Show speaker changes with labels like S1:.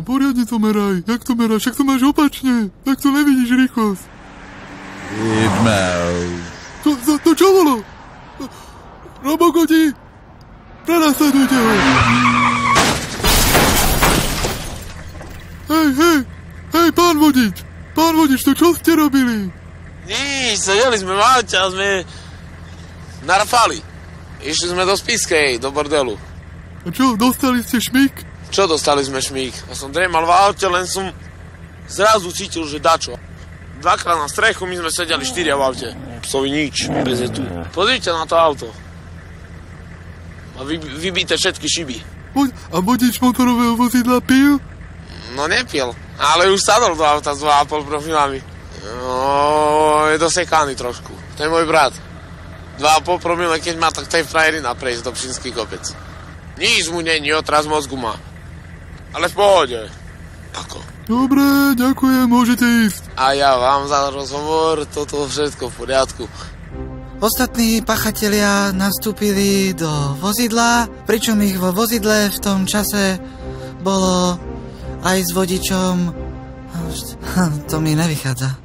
S1: poriadne to meraj. Jak to meráš? Však to máš opačne. Tak to nevidíš rýchlosť. To čo bolo? Robokoti, prenasledujte ho. Hej, pán vodič, to čo ste robili?
S2: Nič, sedeli sme v aute a sme narfali. Išli sme do Spiskej, do bordelu.
S1: A čo, dostali ste šmík?
S2: Čo dostali sme šmík? Ja som dremal v aute, len som zrazu cítil, že dačo. Dvakrát na strechu, my sme sedeli 4 v aute. Psovi nič, bez jetu. Pozrite na to auto. A vybíte všetky šiby.
S1: A vodič motorového vozidla pil?
S2: No nepil, ale už sadol do auta s 2,5 promilami. No, je dosekaný trošku. To je môj brat. 2,5 promile, keď má, tak tej frajerina prejsť do Pšinský kopec. Nič mu není, otraz mozgu má. Ale v pohode. Ako?
S1: Dobre, ďakujem, môžete ísť.
S2: A ja vám za rozhovor, toto všetko v poriadku.
S3: Ostatní pachatelia nastúpili do vozidla, pričom ich vo vozidle v tom čase bolo aj s vodičom. To mi nevychádza.